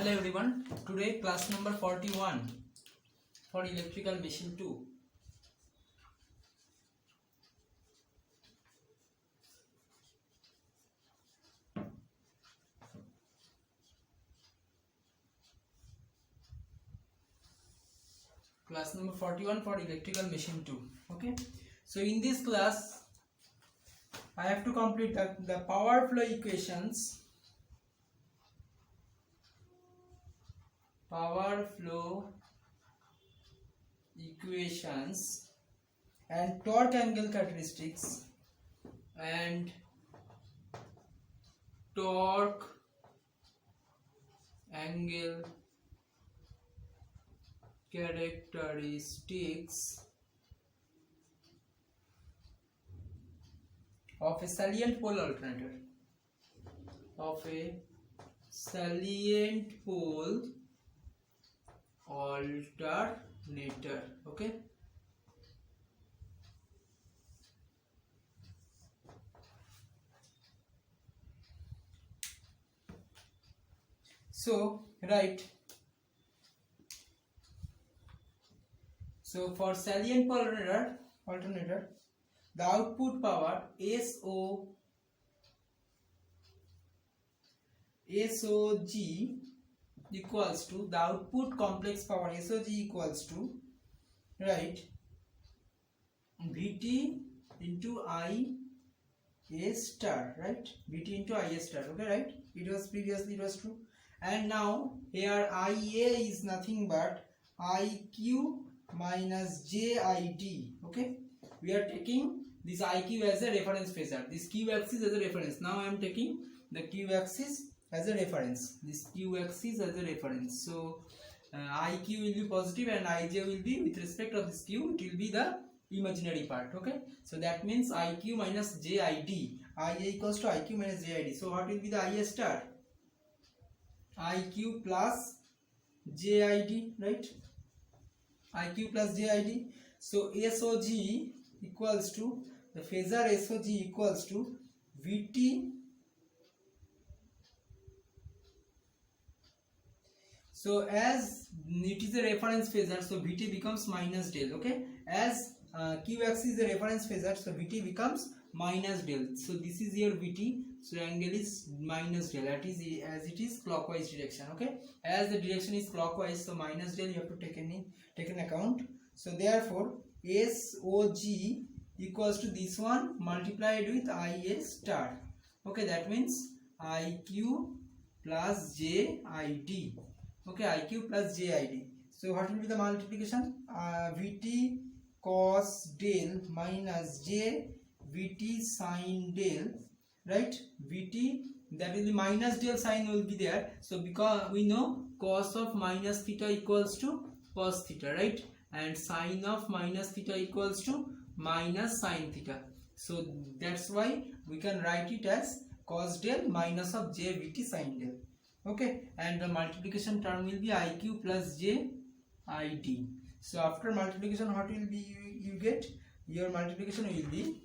Hello everyone. Today class number 41 for electrical machine 2. Class number 41 for electrical machine 2. Okay. So in this class I have to complete the power flow equations. Power flow equations and torque angle characteristics and torque angle characteristics of a salient pole alternator. Okay. So right. So for salient pole alternator, the output power SOG equals to the output complex power SOG equals to, right, VT into IA star, right? VT into IA star. Okay, right? It was previously true, and now here IA is nothing but IQ minus JID. Okay, we are taking this IQ as a reference phasor, this Q axis as a reference. Now I am taking the Q axis as a reference, this Q axis as a reference. So IQ will be positive and IJ will be, with respect of this Q, it will be the imaginary part. Okay, so that means IQ minus JID, IA equals to IQ minus JID. So what will be the IA star? IQ plus JID, right? IQ plus JID. So SOG equals to, the phasor SOG equals to VT. So as it is a reference phasor, so VT becomes minus del. Okay, as Q axis is a reference phasor, so VT becomes minus del. So this is your VT, so angle is minus del, that is as it is clockwise direction. Okay, as the direction is clockwise, so minus del you have to take in account. So therefore SOG equals to this one multiplied with IA star. Okay, that means IQ plus JID. Okay, IQ plus JID. So what will be the multiplication? VT cos del minus J VT sin del, right? VT, that is the minus del sign will be there. So because we know cos of minus theta equals to cos theta, right? And sine of minus theta equals to minus sine theta. So that's why we can write it as cos del minus of J VT sin del. Okay, and the multiplication term will be IQ plus JID. So after multiplication, what will be you get? Your multiplication will be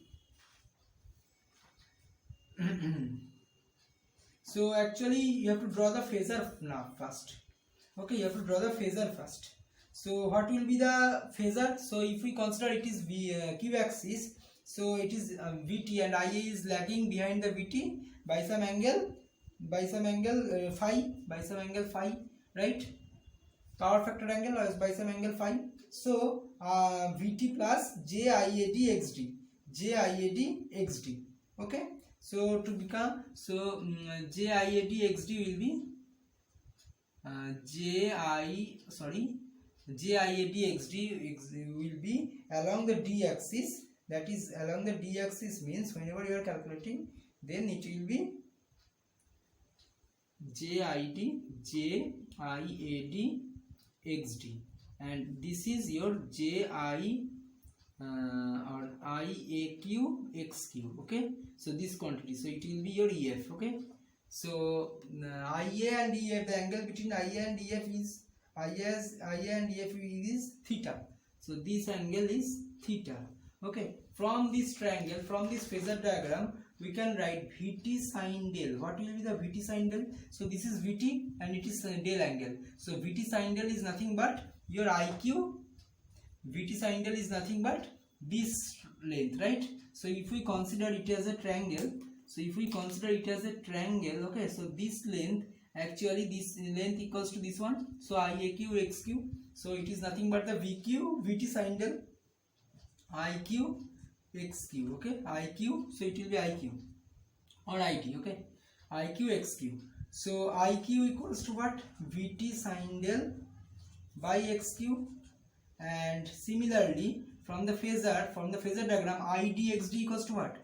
so actually you have to draw the phasor now first. Okay, you have to draw the phasor first. So what will be the phasor? So if we consider it is Q axis, so it is VT and IA is lagging behind the VT by some angle phi, right? Power factor angle or by some angle phi. So VT plus JIAD XD. Okay, so to become, so JIAD XD will be JIAD XD will be along the D axis. That is, along the D axis means whenever you are calculating, then it will be JIAD XD, and this is your JI or IAQ XQ. Okay, so this quantity, so it will be your EF. Okay, so IA and EF, the angle between IA and EF is theta. So this angle is theta. Okay, from this triangle, from this phasor diagram, we can write Vt sine del. What will be the Vt sine del? So this is Vt and it is del angle. So Vt sine del is nothing but your IQ. Vt sine del is nothing but this length, right? So if we consider it as a triangle, okay, so this length, actually this length equals to this one, so IAQ XQ, so it is nothing but the VQ, Vt sine del, IQ XQ, okay, IQ, so it will be IQ or IT, okay, IQ XQ. So IQ equals to what? Vt sine del by XQ. And similarly from the phasor diagram, IDXD equals to what?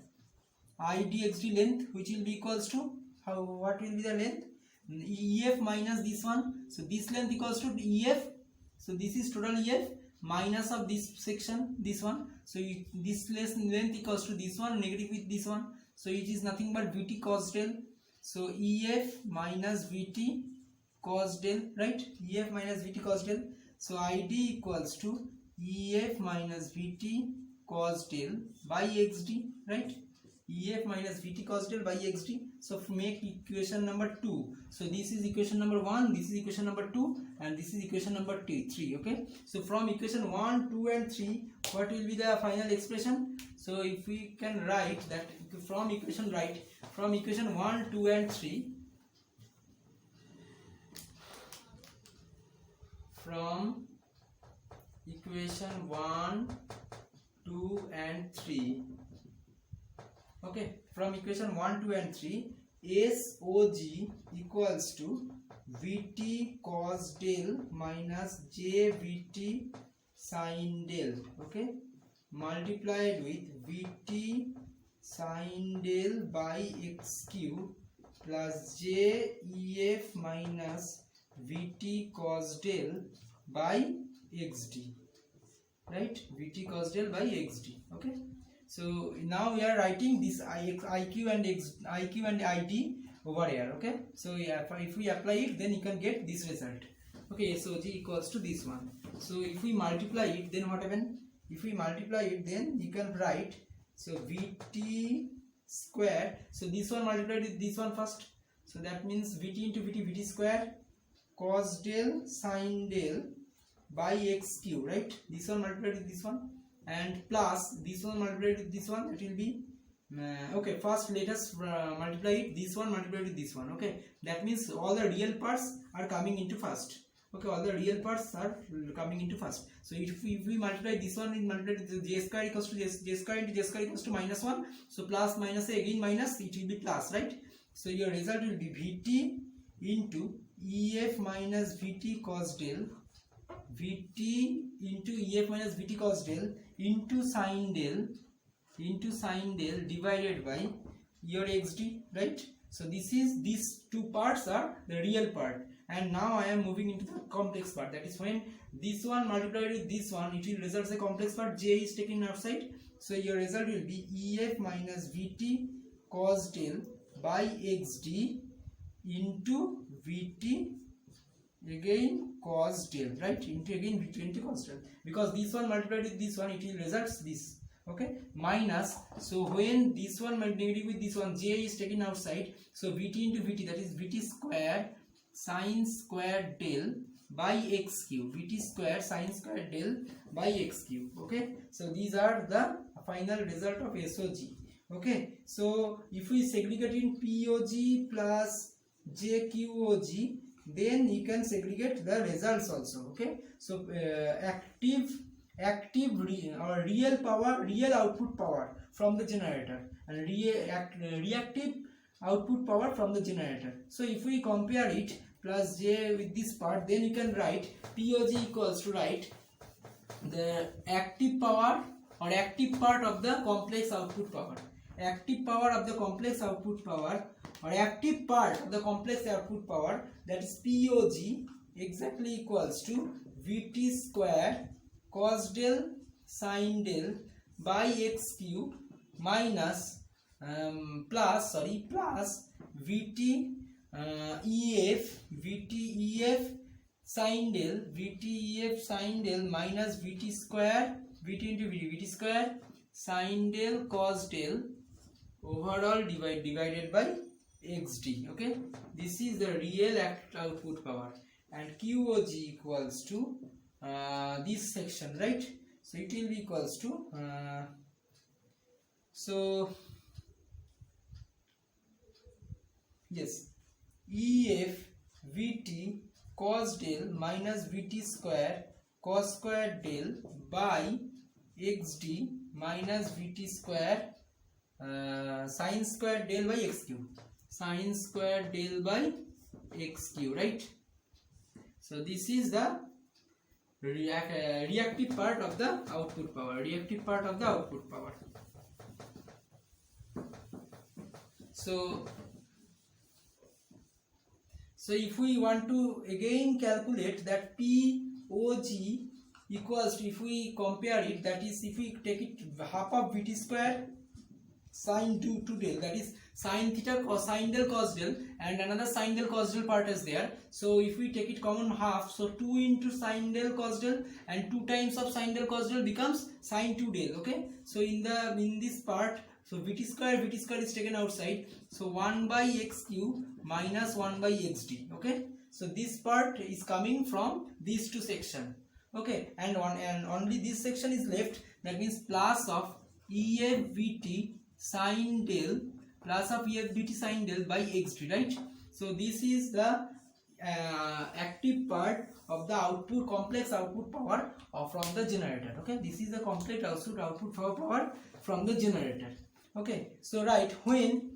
IDXD length, which will be equals to what will be the length? EF minus this one, so this length equals to EF, so this is total EF minus of this section, this one, so this length equals to this one negative with this one, so it is nothing but Vt cos del. So EF minus Vt cos del, right? EF minus Vt cos del. So ID equals to EF minus Vt cos del by XD, right? EF minus Vt cos del by XD. So make equation number 2. So this is equation number 1, this is equation number 2, and this is equation number 3. Okay. So from equation 1, 2, and 3, what will be the final expression? So if we can write that from equation 1, 2, and 3. From equation 1, 2, and 3. Okay, from equation 1, 2, and 3, SOG equals to Vt cos del minus JVt sin del. Okay, multiplied with Vt sin del by XQ plus JEF minus Vt cos del by XD, right? Vt cos del by XD. Okay, so now we are writing this IQ and IT over here. Okay, so if we apply it, then you can get this result. Okay, SOG equals to this one. So if we multiply it, then what happen? If we multiply it, then you can write, so Vt square, so this one multiplied with this one first, so that means Vt into Vt square cos del sin del by XQ, right? This one multiplied with this one, and plus this one multiplied with this one, it will be okay, first let us multiply it, this one multiplied with this one. Okay, that means all the real parts are coming into first. Okay, all the real parts are coming into first. So if we multiply this one, it multiplied with j square equals to j square into j square equals to minus 1, so plus minus again minus, it will be plus, right? So your result will be Vt into EF minus Vt cos del, Vt into EF minus Vt cos del into sin del divided by your XD, right? So these two parts are the real part, and now I am moving into the complex part. That is when this one multiplied with this one, it will result as a complex part. J is taken outside, so your result will be EF minus Vt cos del by XD into Vt again cos del, right? Into again Vt into cos del, because this one multiplied with this one, it will result this. Okay, minus, so when this one negative with this one, j is taken outside, so Vt into Vt, that is Vt square sin square del by XQ, Vt square sin square del by XQ. Okay, so these are the final result of SOG. Okay, so if we segregate in POG plus JQOG, then you can segregate the results also. Okay, so real power, real output power from the generator, and reactive output power from the generator. So if we compare it plus j with this part, then you can write POG equals to write the active power or active part of the complex output power. Active power of the complex output power or active part of the complex output power, that is POG, exactly equals to Vt square cos del sin del by XQ minus plus Vt EF sin del minus Vt square, Vt into Vt square sin del cos del overall divided by xd. Okay, this is the real output power, and QOG equals to this section, right? So it will be equals to so yes, EF Vt cos del minus Vt square cos square del by xd minus Vt square sin square del by x cube, sin square del by x cube, right? So this is the reactive part of the output power, reactive part of the output power. So if we want to again calculate that POG equals to, if we compare it, that is if we take it half of Vt square sin 2 del, that is sin theta or sin del cos del, and another sin del cos del part is there. So if we take it common half, so 2 into sin del cos del and 2 times of sin del cos del becomes sin 2 del. Okay, so in this part, so Vt square is taken outside, so 1 by x cube minus 1 by xd. Okay, so this part is coming from these two sections. Okay, and only this section is left, that means plus of EFVT sin del, plus of EFVT sin del by xd, right? So this is the active part of the output, complex output power from the generator. Okay, this is the complex output power from the generator. Okay, so right, when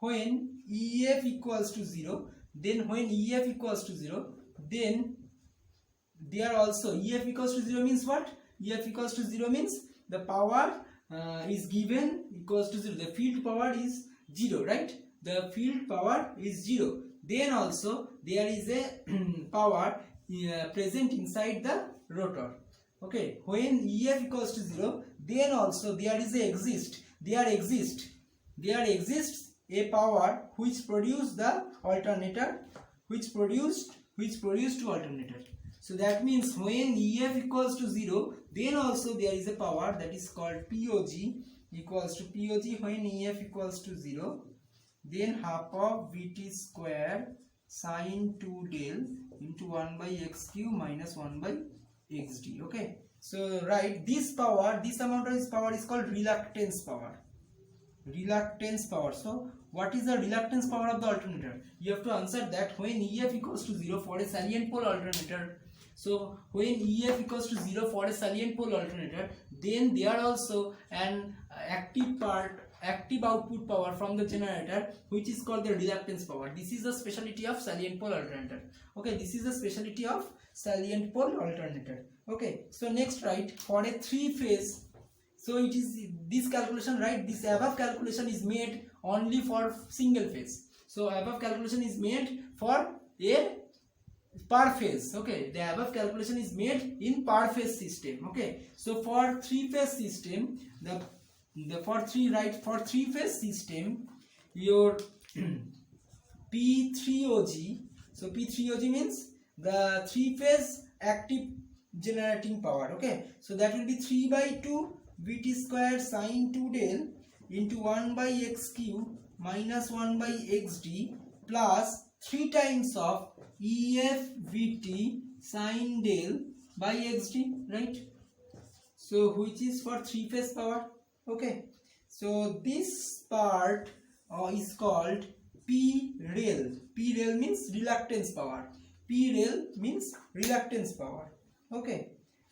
EF equals to 0, then when EF equals to 0, then there also EF equals to 0 means what? EF equals to 0 means the power is given equals to 0, the field power is 0, right? The field power is 0. Then also there is a power present inside the rotor. Okay, when EF equals to 0, then also there exists a power which produce the alternator, which produced to alternator. So that means when EF equals to 0, then also there is a power that is called POG equals to POG when EF equals to 0, then half of Vt square sin 2 del into 1 by x cube minus 1 by xd. Okay, so right, this power, this amount of this power is called reluctance power. Reluctance power. So what is the reluctance power of the alternator? You have to answer that when EF equals to 0 for a salient pole alternator. So when EF equals to 0 for a salient pole alternator, then there also an active output power from the generator, which is called the reluctance power. This is the specialty of salient pole alternator. Okay, this is the specialty of salient pole alternator. Okay, so next, right, for a 3-phase, so it is this calculation, right? This above calculation is made only for single phase. So above calculation is made for a per phase. Okay, the above calculation is made in per phase system. Okay, so for 3-phase system, for 3-phase system, your P3OG. So P3OG means the 3-phase active generating power. Okay, so that will be 3 by 2 Vt square sin 2 del into 1 by x cube minus 1 by xd plus 3 times of EF Vt sin del by xd, right? So which is for 3-phase power. Okay, so this part is called P-rail. P-rail means reluctance power. P-rail means reluctance power. Okay,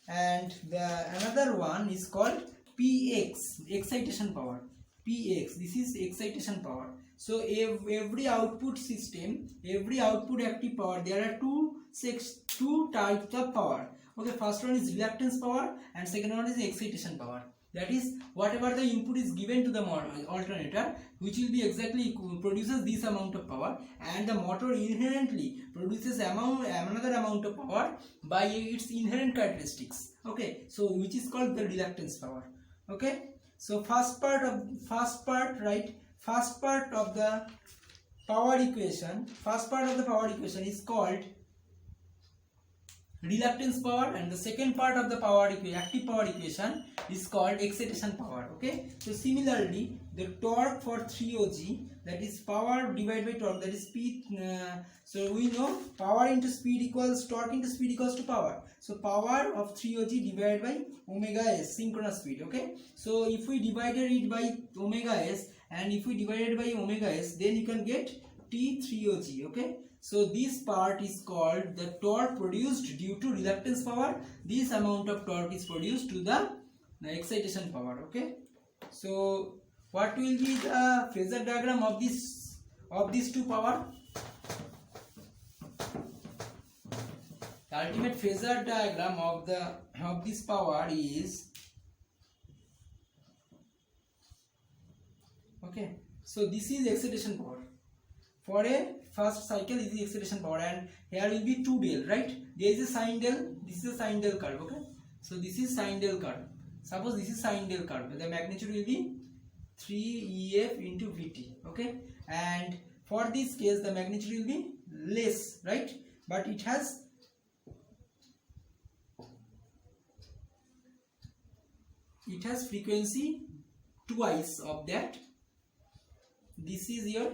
and the another one is called PX, excitation power. PX, this is excitation power. So every output system, every output active power, there are two types of power. Okay, first one is reluctance power and second one is excitation power. That is, whatever the input is given to the alternator, which will be exactly produces this amount of power, and the motor inherently produces another amount of power by its inherent characteristics. Okay, so which is called the reluctance power. Okay, so first part of the power equation is called reluctance power, and the second part of the power active power equation is called excitation power. Okay, so similarly the torque for 3OG, that is power divided by torque, that is speed. So we know power into speed equals torque into speed equals to power. So power of 3OG divided by omega s, synchronous speed. Okay, so if we divided it by omega s and if we divided by omega s, then you can get T3OG. Okay, so this part is called the torque produced due to reluctance power. This amount of torque is produced to the excitation power. Okay, so what will be the phasor diagram of these two power? The ultimate phasor diagram of this power is, okay, so this is excitation power. For a first cycle is the excitation power, and here will be 2 del, right? There is a sine del, this is a sine del curve. Okay, so this is sine del curve. Suppose this is sine del curve, the magnitude will be 3EF into VT. Okay, and for this case the magnitude will be less, right? But it has frequency twice of that. This is your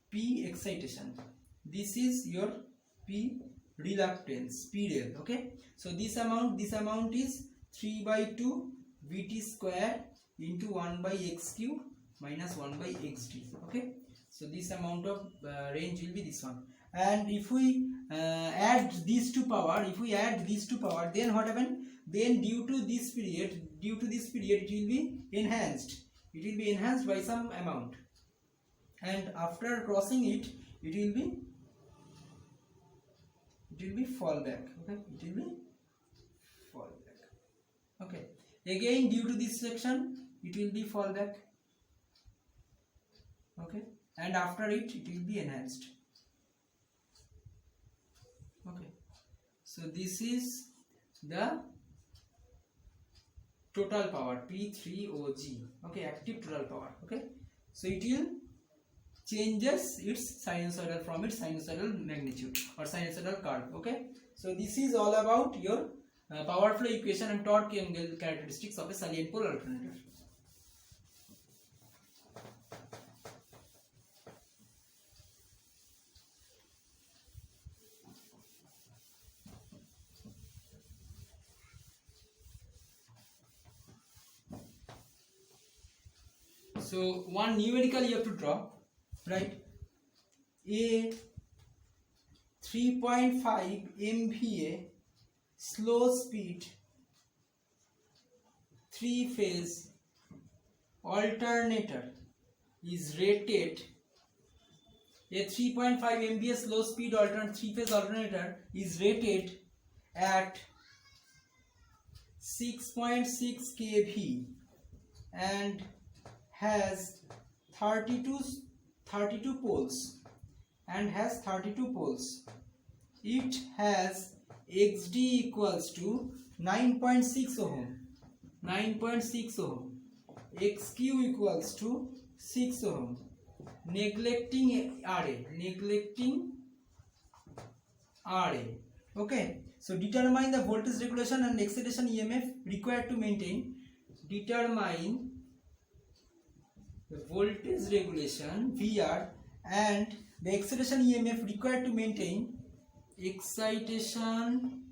P excitation, this is your P reluctance, PREL. Okay, so this amount is 3 by 2 VT square into 1 by x cube minus 1 by xt. Okay, so this amount of range will be this one. And if we add these two power, then what happen? Then due to this period it will be enhanced by some amount, and after crossing it will be fall back. Okay, it will be fall back. Okay, again due to this section it will be fall back. Okay, and after it will be enhanced. Okay, so this is the total power P3OG. Okay, active total power. Okay, so it will changes its sinusoidal from its sinusoidal magnitude or sinusoidal curve. Okay, so this is all about your power flow equation and torque angle characteristics of a salient pole alternator. So one numerical you have to draw, right? A 3.5 MVA slow speed 3-phase alternator is rated. A 3.5 MVA slow speed 3-phase alternator is rated at 6.6 kV and has 32 poles and has 32 poles. It has XD equals to 9.6 ohm, XQ equals to 6 ohm, neglecting RA. Okay, so determine the voltage regulation and excitation EMF required to maintain. Determine the voltage regulation VR and the excitation EMF required to maintain. Excitation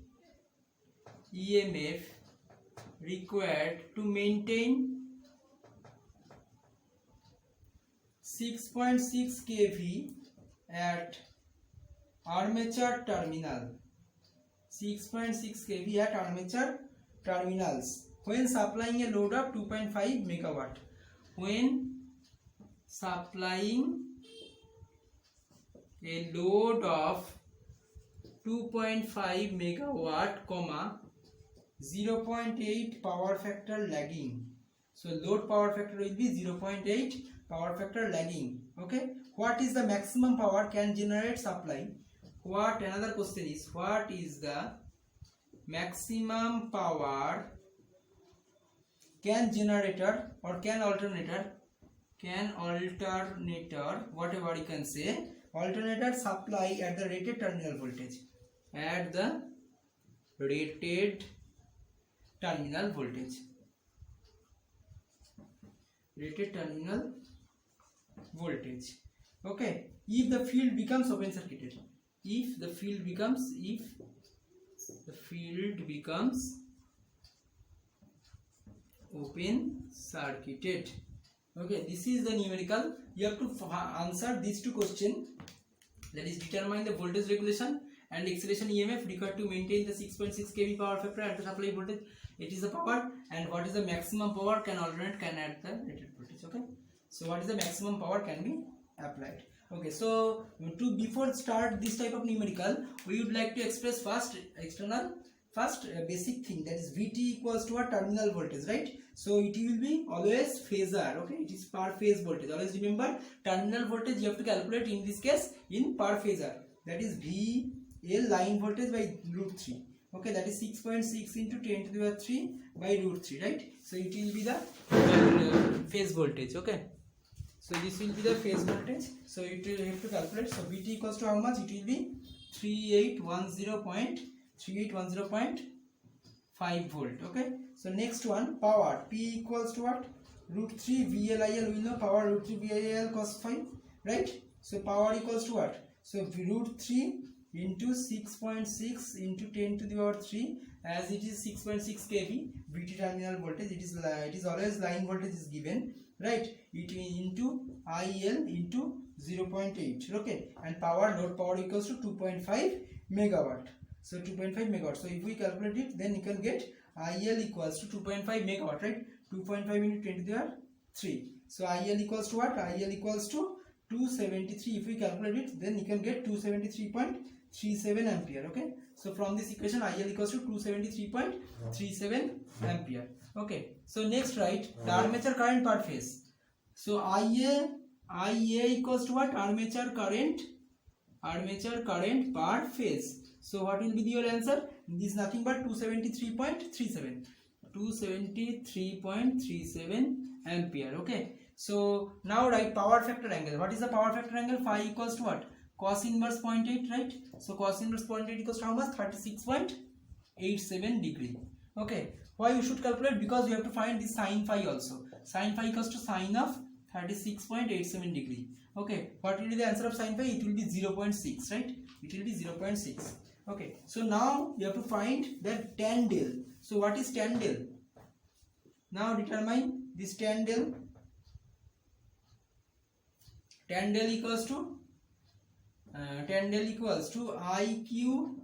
EMF required to maintain 6.6 kV at armature terminal. 6.6 kV at armature terminals when supplying a load of 2.5 megawatt. When supplying a load of 2.5 megawatt, 0.8 power factor lagging. So load power factor will be 0.8 power factor lagging. Okay, what is the maximum power can generate supply? Another question is, what is the maximum power can generator or can alternator, whatever you can say, alternator supply at the rated terminal voltage, at the rated terminal voltage. Rated terminal voltage. Okay, if the field becomes open circuited, if the field becomes open circuited. Okay, this is the numerical. You have to answer these two questions, that is determine the voltage regulation and acceleration EMF required to maintain the 6.6 kV power factor at the supply voltage. It is the power, and what is the maximum power can alternate can add the rated voltage. Okay, so what is the maximum power can be applied. Okay, so to before start this type of numerical, we would like to express first basic thing, that is Vt equals to a terminal voltage, right? So it will be always phasor. Okay, it is per phase voltage. Always remember, terminal voltage you have to calculate in this case in per phasor, that is VL line voltage by root 3. Okay, that is 6.6 into 10 to the power 3 by root 3, right? So it will be the phase voltage. Okay, so this will be the phase voltage. So it will have to calculate. So Vt equals to how much? It will be 3810.5 volt. Okay, so next one, power. P equals to what? Root 3 VLIL. We know power root 3 VLIL cos phi, right? So power equals to what? So root 3 into 6.6 into 10 to the power 3, as it is 6.6 kV Vt terminal voltage. It is always line voltage is given, right? It into IL into 0.8. Okay, and load power equals to 2.5 megawatt. So 2.5 megawatt. So if we calculate it, then you can get IL equals to 2.5 megawatt, right? 2.5 into 10 to the power 3. So IL equals to what? IL equals to 273. If we calculate it, then you can get 273.37 ampere. Okay, so from this equation, IL equals to 273.37 ampere. Okay, so next, right, the armature current per phase. So IA equals to what? Armature current per phase. So what will be your answer? This is nothing but 273.37 ampere. Okay, so now write power factor angle. What is the power factor angle? Phi equals to what? Cos inverse 0.8, right? So cos inverse 0.8 equals to how much? 36.87 degree. Okay, why you should calculate? Because you have to find this sin phi also. Sin phi equals to sine of 36.87 degree. Okay, what will be the answer of sin phi? It will be 0.6, right? It will be 0.6. Okay, so now you have to find the tan del. So what is tan del? Now determine this tan del. Tan del equals to IQ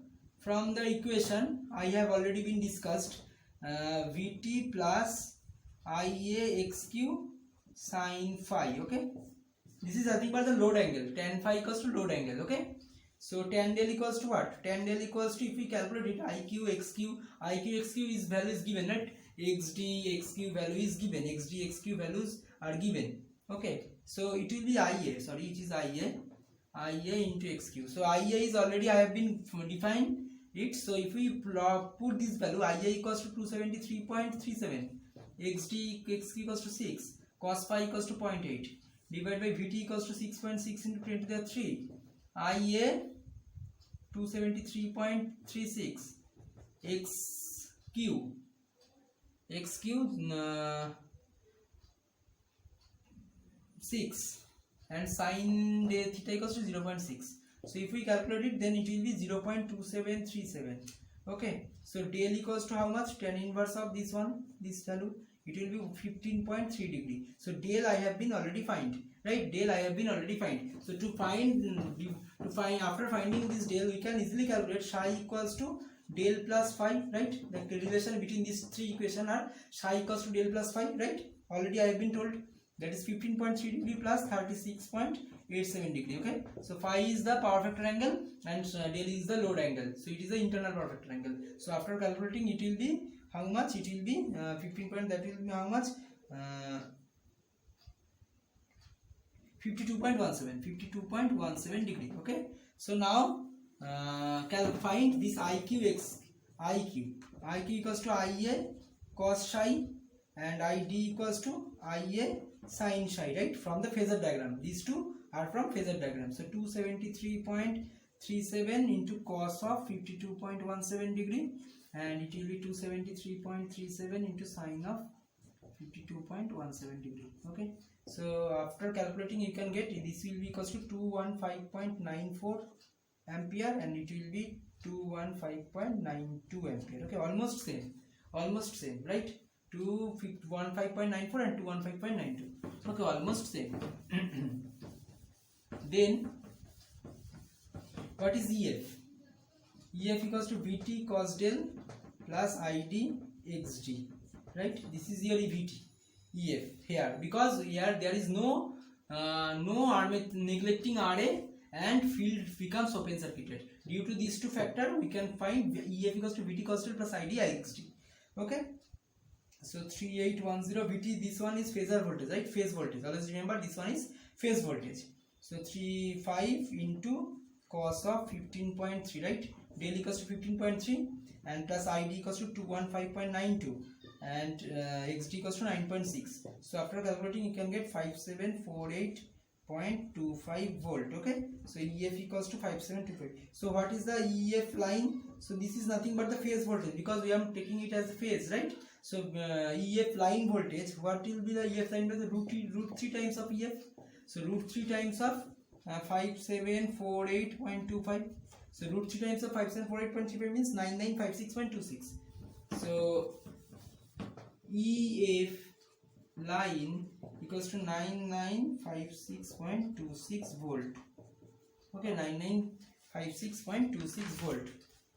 from the equation I have already been discussed, Vt plus Ia xq sin phi. Okay, this is nothing but the load angle. Tan phi equals to load angle. Okay, so tan del equals to what? Tan del equals to, if we calculate it, IQ xq is value is given, right? xd xq value is given, xd xq values are given. Okay, so it will be Ia, sorry, it is Ia into xq. So Ia is already, I have been defined it. So if we put this value, Ia equals to 273.37, xd xq equals to 6, cos phi equals to 0.8, divided by Vt equals to 6.6 into 10 to the 3, Ia 273.36, xq 6, and sin theta equals to 0.6. So if we calculate it, then it will be 0.2737. Okay, so del equals to how much? Tan inverse of this one, this value, it will be 15.3 degree. So del I have been already find, right? Del I have been already find. So to find after finding this del, we can easily calculate psi equals to del plus phi, right? The relation between these three equations are psi equals to del plus phi, right? Already I have been told, that is 15.3 degree plus 36.87 degree. Okay, so phi is the power factor angle and del is the load angle. So it is the internal power factor angle. So after calculating, it will be how much? It will be 15 point, that will be how much? 52.17 degree. Okay, so now find this IQ equals to Ia cos psi and ID equals to Ia sin psi, right? From the phasor diagram, these two are from phasor diagram. So 273.37 into cos of 52.17 degree and it will be 273.37 into sine of 52.17 degree. Okay, so after calculating you can get this will be equals to 215.94 ampere and it will be 215.92 ampere. Okay, almost same, right? 215.94 and 215.92. okay, almost same. Then what is EF? EF equals to VT cos del plus ID XD, right? This is your VT EF here, because here there is no neglecting RA and field becomes open circuited. Due to these two factors we can find EF equals to VT cos del plus ID XD. Okay, so 3810 VT, this one is phasor voltage, right? Phase voltage, always remember this one is phase voltage. So 35 into cos of 15.3, right? Del equals to 15.3 and plus ID equals to 215.92 and XD equals to 9.6. so after calculating you can get 5748.25 volt. Okay, so EF equals to 5725. so what is the EF line? So this is nothing but the phase voltage, because we are taking it as a phase, right? So EF line voltage, what will be the EF line voltage? Root 3 times of EF. So root 3 times of 5748.25. so root 3 times of 5748.25 means 9956.26. so EF line equals to 9956.26 volt. Okay, 9956.26 volt.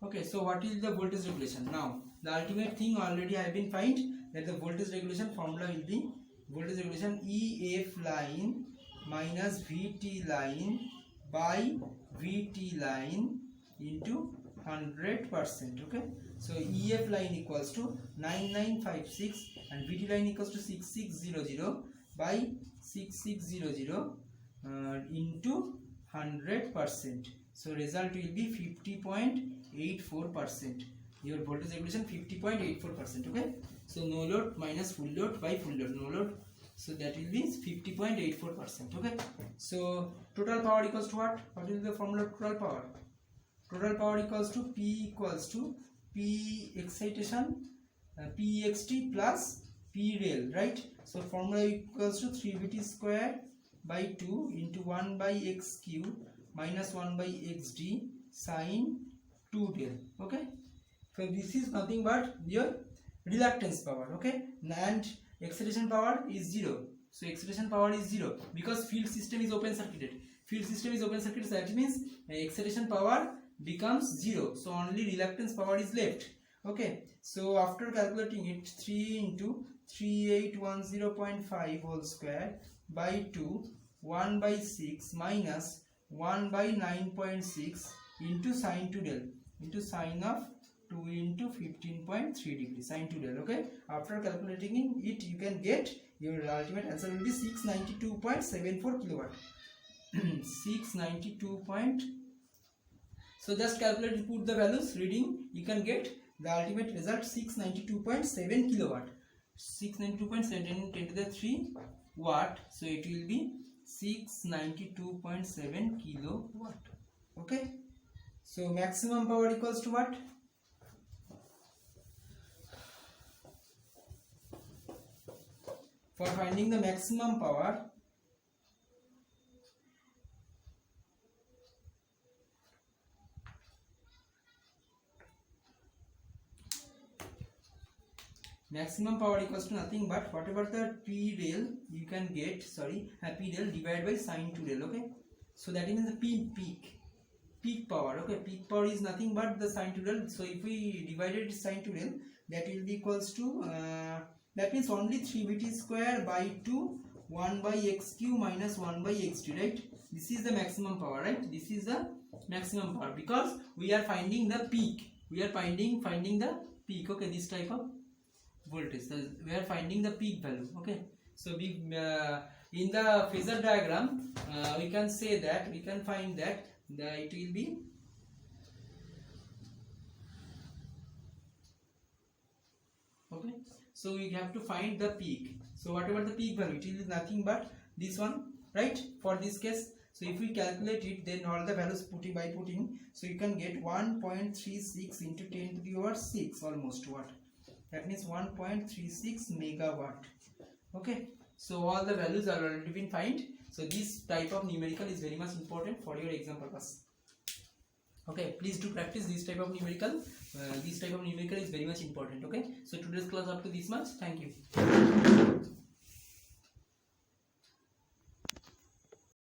Okay, so what is the voltage regulation? Now the ultimate thing already I have been find that the voltage regulation formula will be voltage regulation EF line minus VT line by VT line into 100%. Okay, so EF line equals to 9956 and VT line equals to 6600 by 6600 into 100%. so result will be 50.84%. your voltage regulation 50.84%. okay, so no load minus full load by full load, no load, so that will be 50.84%. okay, so total power equals to what? What is the formula of total power? Total power equals to P equals to P excitation P ext plus P rail, right? So formula equals to 3VT square by 2 into 1 by x cube minus 1 by xd sine 2 del. Okay, so this is nothing but your reluctance power. Okay, and excitation power is 0. so excitation power is 0 because field system is open circuited. Field system is open circuited, so that means excitation power becomes 0, so only reluctance power is left. Okay, so after calculating it, 3 into 3810.5 whole square by 2, 1 by 6 minus 1 by 9.6 into sine 2 del into sine of 2 into 15.3 degree sine 2 del. Okay, after calculating it you can get your ultimate answer will be 692.74 kilowatt. 692. So just calculate, put the values, reading, you can get the ultimate result 692.7 kilowatt. 692.7 10 to the 3 watt, so it will be 692.7 kilowatt. Okay, so maximum power equals to what? For finding the maximum power, maximum power equals to nothing but whatever the P rail you can get, P rail divided by sine 2 del. Okay, so that means the peak power. Okay, peak power is nothing but the sine 2 del. So if we divided sine 2 del, that will be equals to that means only 3VT square by 2 1 by x cube minus 1 by x2, right? This is the maximum power, right? This is the maximum power because we are finding the peak. We are finding the peak. Okay, this type of voltage, so we are finding the peak value. Okay, so we in the phasor diagram we can say that we can find that it will be okay, so we have to find the peak. So whatever the peak value, it is nothing but this one, right? For this case, So if we calculate it, then all the values putting, so you can get 1.36 into 10 to the power 6 almost watt. That means 1.36 megawatt. Okay, so all the values are already been found. So this type of numerical is very much important for your exam purpose. Okay, please do practice this type of numerical. This type of numerical is very much important. Okay, so today's class up to this much. Thank you.